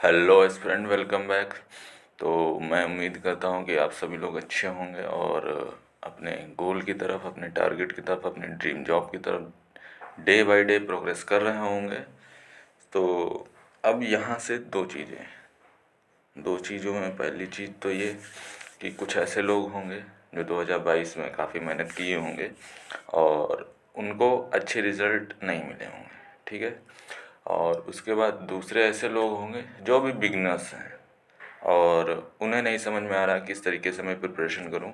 Hello friend, welcome back. तो मैं उम्मीद करता हूँ कि आप सभी लोग अच्छे होंगे और अपने गोल की तरफ, अपने टारगेट की तरफ, अपने ड्रीम जॉब की तरफ डे बाय डे प्रोग्रेस कर रहे होंगे। तो अब यहाँ से दो चीज़ों में पहली चीज़ तो ये कि कुछ ऐसे लोग होंगे जो 2022 में काफ़ी मेहनत किए होंगे और उनको अच्छे रिज़ल्ट नहीं मिले होंगे, ठीक है। और उसके बाद दूसरे ऐसे लोग होंगे जो भी बिगनर्स हैं और उन्हें नहीं समझ में आ रहा किस तरीके से मैं प्रिपरेशन करूं।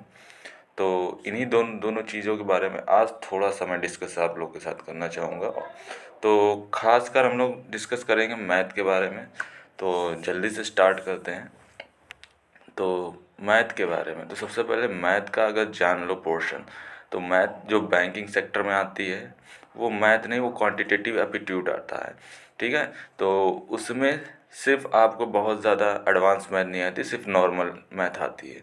तो इन्हीं दोनों चीज़ों के बारे में आज थोड़ा सा मैं डिस्कस आप लोग के साथ करना चाहूँगा। तो खासकर हम लोग डिस्कस करेंगे मैथ के बारे में। तो जल्दी से स्टार्ट करते हैं। तो मैथ के बारे में तो सबसे पहले मैथ का अगर जान लो पोर्शन, तो मैथ जो बैंकिंग सेक्टर में आती है वो मैथ नहीं, वो क्वांटिटेटिव एप्टीट्यूड आता है, ठीक है। तो उसमें सिर्फ आपको बहुत ज़्यादा एडवांस मैथ नहीं आती, सिर्फ नॉर्मल मैथ आती है।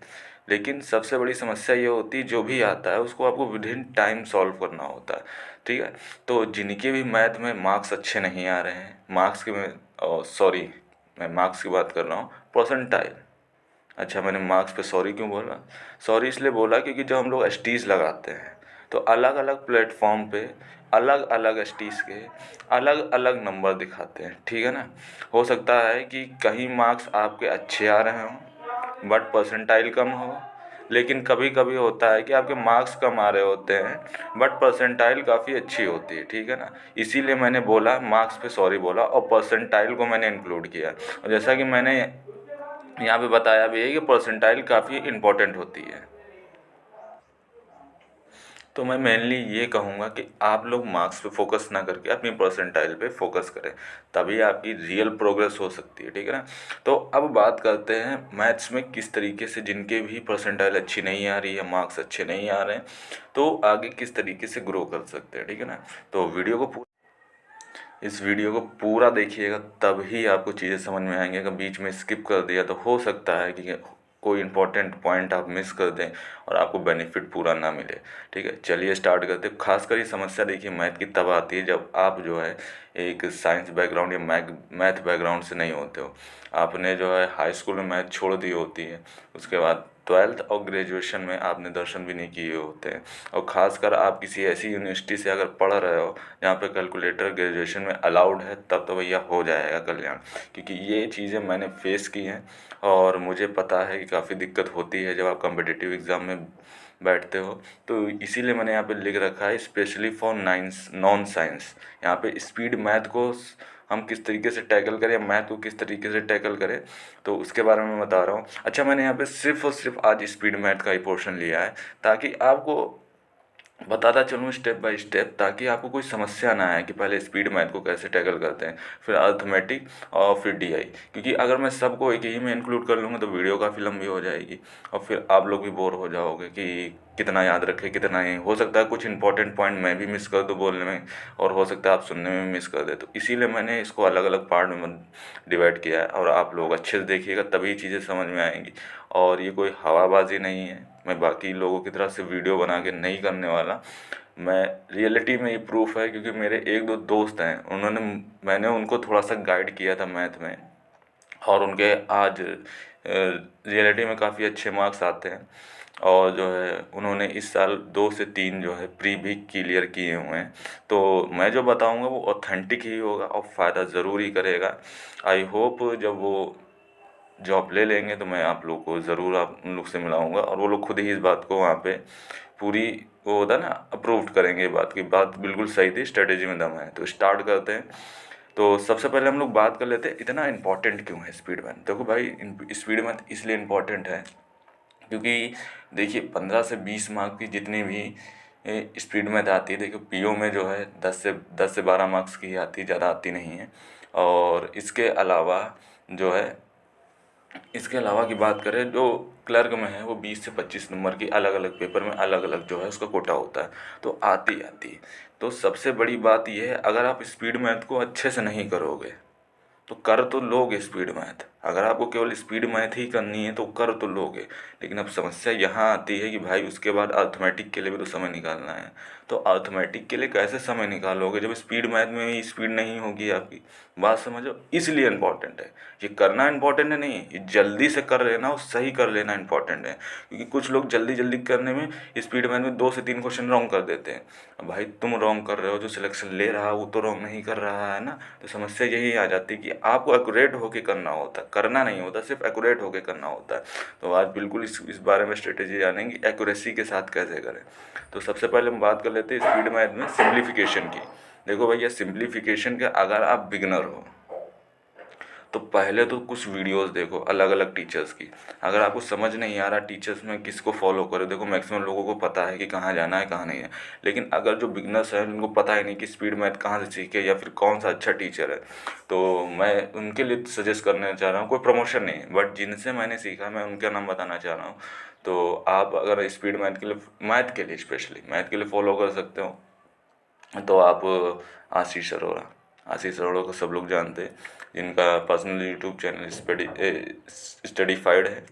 लेकिन सबसे बड़ी समस्या ये होती है जो भी आता है उसको आपको विद इन टाइम सॉल्व करना होता है, ठीक है। तो जिनके भी मैथ में मार्क्स अच्छे नहीं आ रहे हैं, मार्क्स के में सॉरी, मैं मार्क्स की बात कर रहा हूँ, परसेंटाइल। अच्छा, मैंने मार्क्स पे सॉरी क्यों बोला? सॉरी इसलिए बोला क्योंकि जब हम लोग एसटीज़ लगाते हैं तो अलग अलग प्लेटफॉर्म पे अलग अलग एसटीज़ के अलग अलग नंबर दिखाते हैं, ठीक है ना। हो सकता है कि कहीं मार्क्स आपके अच्छे आ रहे हों बट परसेंटाइल कम हो, लेकिन कभी कभी होता है कि आपके मार्क्स कम आ रहे होते हैं बट परसेंटाइल काफ़ी अच्छी होती है, ठीक है ना। इसीलिए मैंने बोला मार्क्स पे सॉरी बोला और परसेंटाइल को मैंने इंक्लूड किया। और जैसा कि मैंने यहाँ पे बताया भी है कि परसेंटाइल काफ़ी इम्पोर्टेंट होती है। तो मैं मेनली ये कहूँगा कि आप लोग मार्क्स पे फोकस ना करके अपनी परसेंटाइल पे फोकस करें, तभी आपकी रियल प्रोग्रेस हो सकती है, ठीक है ना। तो अब बात करते हैं मैथ्स में किस तरीके से जिनके भी परसेंटाइल अच्छी नहीं आ रही है, मार्क्स अच्छे नहीं आ रहे हैं, तो आगे किस तरीके से ग्रो कर सकते हैं, ठीक है ना। तो इस वीडियो को पूरा देखिएगा तभी आपको चीज़ें समझ में आएंगी। अगर बीच में स्किप कर दिया तो हो सकता है कि कोई इंपॉर्टेंट पॉइंट आप मिस कर दें और आपको बेनिफिट पूरा ना मिले, ठीक है। चलिए स्टार्ट करते हैं। खासकर ये समस्या देखिए मैथ की तब आती है जब आप जो है एक साइंस बैकग्राउंड या मैथ बैकग्राउंड से नहीं होते हो। आपने जो है हाई स्कूल में मैथ छोड़ दी होती है, उसके बाद ट्वेल्थ और ग्रेजुएशन में आपने दर्शन भी नहीं किए होते हैं। और ख़ासकर आप किसी ऐसी यूनिवर्सिटी से अगर पढ़ रहे हो जहाँ पे कैलकुलेटर ग्रेजुएशन में अलाउड है, तब तो भैया हो जाएगा कल्याण। क्योंकि ये चीज़ें मैंने फेस की हैं और मुझे पता है कि काफ़ी दिक्कत होती है जब आप कॉम्पिटिटिव एग्ज़ाम में बैठते हो। तो इसीलिए मैंने यहाँ पे लिख रखा है स्पेशली फॉर नॉन साइंस। यहाँ पे स्पीड मैथ को हम किस तरीके से टैकल करें या मैथ को किस तरीके से टैकल करें, तो उसके बारे में बता रहा हूँ। अच्छा, मैंने यहाँ पे सिर्फ और सिर्फ आज स्पीड मैथ का ही पोर्शन लिया है ताकि आपको बताता चलूँ स्टेप बाय स्टेप, ताकि आपको कोई समस्या ना आए कि पहले स्पीड मैथ को कैसे टैकल करते हैं, फिर अर्थमेटिक और फिर डीआई। क्योंकि अगर मैं सबको एक ही में इंक्लूड कर लूँगा तो वीडियो काफ़ी लंबी हो जाएगी और फिर आप लोग भी बोर हो जाओगे कि कितना याद रखें कितना नहीं। हो सकता है कुछ इंपॉर्टेंट पॉइंट मैं भी मिस कर दूँ बोलने में और हो सकता है आप सुनने में मिस कर दे। तो इसीलिए मैंने इसको अलग अलग पार्ट में डिवाइड किया है और आप लोग अच्छे से देखिएगा तभी चीज़ें समझ में आएंगी। और ये कोई हवाबाजी नहीं है, मैं बाकी लोगों की तरह से वीडियो बना के नहीं करने वाला। मैं रियलिटी में ये प्रूफ है क्योंकि मेरे एक दो दोस्त हैं, मैंने उनको थोड़ा सा गाइड किया था मैथ में और उनके आज रियलिटी में काफ़ी अच्छे मार्क्स आते हैं। और जो है उन्होंने इस साल 2 से 3 जो है प्री भी क्लियर किए हुए हैं। तो मैं जो बताऊंगा वो ऑथेंटिक ही होगा और फ़ायदा ज़रूर ही करेगा। आई होप जब वो जॉब ले लेंगे तो मैं आप लोग को ज़रूर आप उन लोग से मिलाऊंगा और वो लोग खुद ही इस बात को वहाँ पे पूरी, वो होता है ना, अप्रूव्ड करेंगे। बात की बात बिल्कुल सही थी, स्ट्रेटेजी में दम है। तो स्टार्ट करते हैं। तो सबसे पहले हम लोग बात कर लेते हैं इतना इंपॉर्टेंट क्यों है स्पीड मैथ। देखो भाई, स्पीड मैथ इसलिए इम्पॉर्टेंट है क्योंकि देखिए 15 से 20 मार्क की जितनी भी स्पीड मैथ आती है, देखिए पीओ में जो है 10 से 12 मार्क्स की आती है, ज़्यादा आती नहीं है। और जो है इसके अलावा की बात करें जो क्लर्क में है वो 20 से 25 नंबर की अलग अलग पेपर में अलग अलग जो है उसका कोटा होता है, तो आती है। तो सबसे बड़ी बात यह है, अगर आप स्पीड मैथ को अच्छे से नहीं करोगे तो कर तो लोगे स्पीड मैथ, अगर आपको केवल स्पीड मैथ ही करनी है तो कर तो लोगे। लेकिन अब समस्या यहाँ आती है कि भाई उसके बाद अर्थमेटिक के लिए भी तो समय निकालना है। तो अर्थमेटिक के लिए कैसे समय निकालोगे जब स्पीड मैथ में ही स्पीड नहीं होगी आपकी? बात समझो, इसलिए इम्पोर्टेंट है। ये करना इम्पोर्टेंट है नहीं, ये जल्दी से कर लेना और सही कर लेना इम्पोर्टेंट है। क्योंकि कुछ लोग जल्दी जल्दी करने में स्पीड मैथ में 2 से 3 क्वेश्चन रॉन्ग कर देते हैं। अब भाई तुम रॉन्ग कर रहे हो, जो सिलेक्शन ले रहा है वो तो रॉन्ग नहीं कर रहा है ना। तो समस्या यही आ जाती है कि आपको एक्यूरेट होके करना होता है, करना नहीं होता, सिर्फ एक्यूरेट होके करना होता है। तो आज बिल्कुल इस बारे में स्ट्रेटेजी जानेंगे एक्यूरेसी के साथ कैसे करें। तो सबसे पहले हम बात कर लेते हैं स्पीड मैथ में सिंप्लीफिकेशन की। देखो भैया, सिंप्लीफिकेशन के अगर आप बिगनर हो तो पहले तो कुछ वीडियोस देखो अलग अलग टीचर्स की। अगर आपको समझ नहीं आ रहा टीचर्स में किसको फॉलो करो, देखो मैक्सिमम लोगों को पता है कि कहाँ जाना है कहाँ नहीं है। लेकिन अगर जो बिगनर्स हैं उनको पता ही नहीं कि स्पीड मैथ कहाँ से सीखे या फिर कौन सा अच्छा टीचर है, तो मैं उनके लिए सजेस्ट करना चाह रहा हूँ। कोई प्रमोशन नहीं है, बट जिनसे मैंने सीखा मैं उनका नाम बताना चाह रहा हूँ। तो आप अगर स्पीड मैथ के लिए स्पेशली मैथ के लिए फॉलो कर सकते हो तो आप आशीष अरोड़ा। आशीष अरोड़ा को सब लोग जानते हैं, जिनका पर्सनल यूट्यूब चैनल स्टडीफाइड है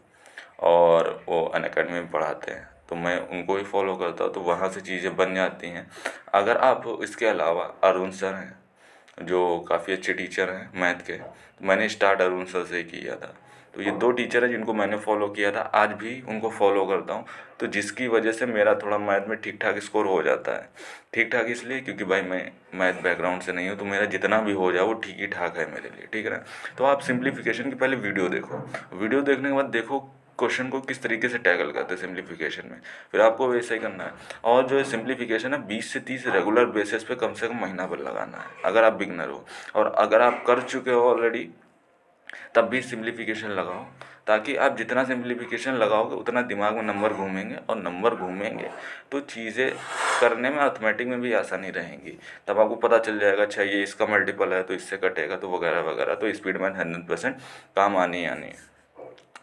और वो अनअकैडमी में पढ़ाते हैं। तो मैं उनको ही फॉलो करता हूँ, तो वहाँ से चीज़ें बन जाती हैं। अगर आप इसके अलावा अरुण सर हैं जो काफ़ी अच्छे टीचर हैं मैथ के, तो मैंने स्टार्ट अरुण सर से ही किया था। तो ये 2 टीचर हैं जिनको मैंने फॉलो किया था, आज भी उनको फॉलो करता हूँ। तो जिसकी वजह से मेरा थोड़ा मैथ में ठीक ठाक स्कोर हो जाता है। ठीक ठाक इसलिए क्योंकि भाई मैं मैथ बैकग्राउंड से नहीं हूँ, तो मेरा जितना भी हो जाए वो ठीक ही ठाक है मेरे लिए, ठीक है ना। तो आप सिंप्लीफिकेशन की पहले वीडियो देखो, वीडियो देखने के बाद देखो क्वेश्चन को किस तरीके से टैकल करते हैं सिंप्लीफिकेशन में, फिर आपको वैसे ही करना है। और जो सिंप्लीफिकेशन है 20 से 30 रेगुलर बेसिस पे कम से कम महीना भर लगाना है अगर आप बिगनर हो। और अगर आप कर चुके हो ऑलरेडी तब भी सिंप्लीफिकेशन लगाओ, ताकि आप जितना सिंप्लीफिकेशन लगाओगे उतना दिमाग में नंबर घूमेंगे, और नंबर घूमेंगे तो चीज़ें करने में अर्थमेटिक में भी आसानी रहेंगी। तब आपको पता चल जाएगा अच्छा ये इसका मल्टीपल है तो इससे कटेगा तो वगैरह वगैरह। तो स्पीड मैथ 100% काम आनी ही आनी है।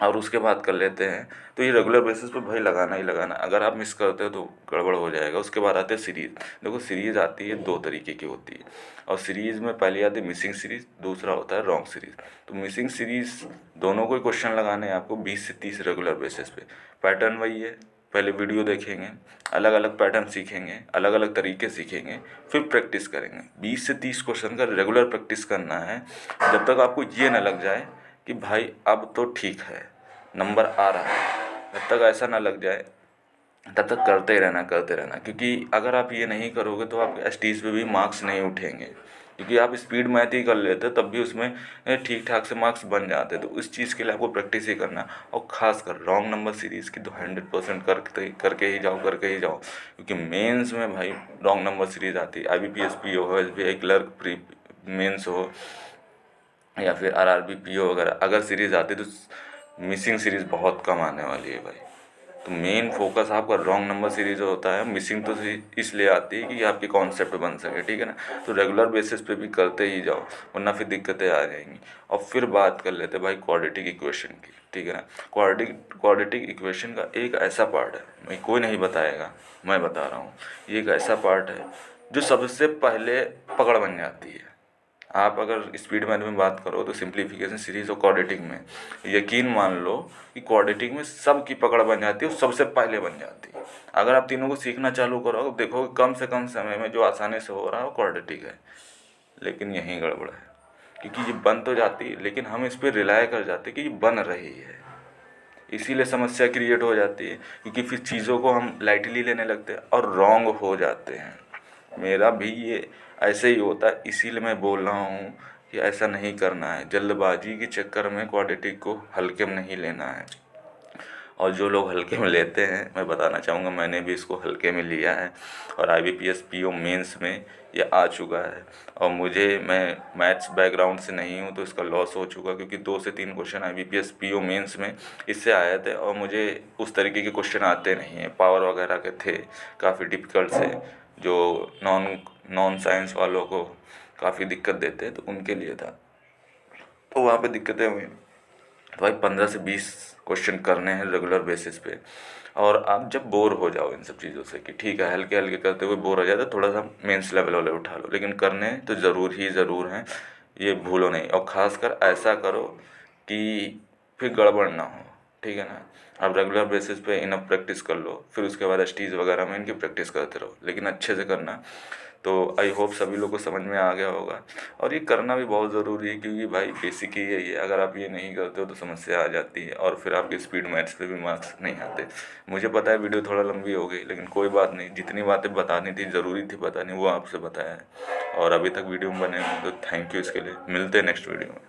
और उसके बाद कर लेते हैं, तो ये रेगुलर बेसिस पे भाई लगाना ही लगाना, अगर आप मिस करते हो तो गड़बड़ हो जाएगा। उसके बाद आते हैं सीरीज़। देखो सीरीज़ आती है 2 तरीके की होती है, और सीरीज़ में पहली आती है मिसिंग सीरीज़, दूसरा होता है रॉन्ग सीरीज़। तो मिसिंग सीरीज़ दोनों को क्वेश्चन लगाने हैं आपको 20 से 30 रेगुलर बेसिस पे। पैटर्न वही है, पहले वीडियो देखेंगे, अलग अलग पैटर्न सीखेंगे, अलग अलग तरीके सीखेंगे, फिर प्रैक्टिस करेंगे। 20 से 30 क्वेश्चन का रेगुलर प्रैक्टिस करना है, जब तक आपको ये ना लग जाए कि भाई अब तो ठीक है नंबर आ रहा है। जब तक ऐसा ना लग जाए तब तक करते रहना करते रहना। क्योंकि अगर आप ये नहीं करोगे तो आप एसटीज पे भी मार्क्स नहीं उठेंगे, क्योंकि आप स्पीड मैथ ही कर लेते तब भी उसमें ठीक ठाक से मार्क्स बन जाते। तो उस चीज़ के लिए आपको प्रैक्टिस ही करना, और ख़ासकर रॉन्ग नंबर सीरीज़ की तो 100% करके ही जाओ करके ही जाओ। क्योंकि मेंस में भाई रॉन्ग नंबर सीरीज़ आती है, IBPS PO हो, SBI क्लर्क प्री मेंस हो या फिर RRB PO वगैरह, अगर सीरीज़ आती है तो मिसिंग सीरीज़ बहुत कम आने वाली है भाई। तो मेन फोकस आपका रॉन्ग नंबर सीरीज होता है, मिसिंग तो इसलिए आती है कि आपके कॉन्सेप्ट बन सके, ठीक है ना। तो रेगुलर बेसिस पे भी करते ही जाओ, वरना फिर दिक्कतें आ जाएंगी। और फिर बात कर लेते हैं भाई क्वाड्रेटिक इक्वेशन की, ठीक है ना। क्वाड्रेटिक इक्वेशन का एक ऐसा पार्ट है, मैं कोई नहीं बताएगा, मैं बता रहा हूँ, ये एक ऐसा पार्ट है जो सबसे पहले पकड़ बन जाती है। आप अगर स्पीड मैथ में बात करो तो सिंप्लीफिकेशन सीरीज और क्वाड्रेटिक में यकीन मान लो कि क्वाड्रेटिक में सबकी पकड़ बन जाती है और सबसे पहले बन जाती है। अगर आप तीनों को सीखना चालू करो तो देखोगे कम से कम समय में जो आसानी से हो रहा है वो क्वाड्रेटिक है। लेकिन यहीं गड़बड़ है, क्योंकि ये बन तो जाती है लेकिन हम इस पर रिलाय कर जाते कि ये बन रही है, इसीलिए समस्या क्रिएट हो जाती है। क्योंकि फिर चीज़ों को हम लाइटली लेने लगते हैं और रॉन्ग हो जाते हैं। मेरा भी ये ऐसे ही होता है, इसीलिए मैं बोल रहा हूँ कि ऐसा नहीं करना है। जल्दबाजी के चक्कर में क्वाड्रेटिक को हल्के में नहीं लेना है। और जो लोग हल्के में लेते हैं, मैं बताना चाहूँगा मैंने भी इसको हल्के में लिया है, और IBPS PO मेंस में ये आ चुका है। और मैं मैथ्स बैकग्राउंड से नहीं हूँ तो इसका लॉस हो चुका, क्योंकि 2 से 3 क्वेश्चन IBPS PO मेंस में इससे आए थे, और मुझे उस तरीके के क्वेश्चन आते नहीं हैं, पावर वगैरह के थे काफ़ी डिफ़िकल्ट से, जो नॉन साइंस वालों को काफ़ी दिक्कत देते हैं, तो उनके लिए था। तो वहाँ पे दिक्कतें हुई। तो भाई 15 से 20 क्वेश्चन करने हैं रेगुलर बेसिस पे। और आप जब बोर हो जाओ इन सब चीज़ों से कि ठीक है हल्के हल्के करते हुए बोर हो जाए तो थोड़ा सा मेंस लेवल वाले उठा लो, लेकिन करने तो ज़रूर ही ज़रूर हैं। ये भूलो नहीं, और ख़ासकर ऐसा करो कि फिर गड़बड़ ना हो, ठीक है ना। आप रेगुलर बेसिस पे इनफ प्रैक्टिस कर लो, फिर उसके बाद एसटीज वगैरह में इनकी प्रैक्टिस करते रहो, लेकिन अच्छे से करना। तो आई होप सभी लोग को समझ में आ गया होगा, और ये करना भी बहुत ज़रूरी है, क्योंकि भाई बेसिक ही यही है, अगर आप ये नहीं करते हो तो समस्या आ जाती है, और फिर आपके स्पीड मैथ्स पे भी मार्क्स नहीं आते। मुझे पता है वीडियो थोड़ा लंबी हो गई, लेकिन कोई बात नहीं, जितनी बातें बतानी थी, ज़रूरी थी बतानी, वो आपसे बताया है, और अभी तक वीडियो में बने हैं तो थैंक यू इसके लिए। मिलते हैं नेक्स्ट वीडियो में।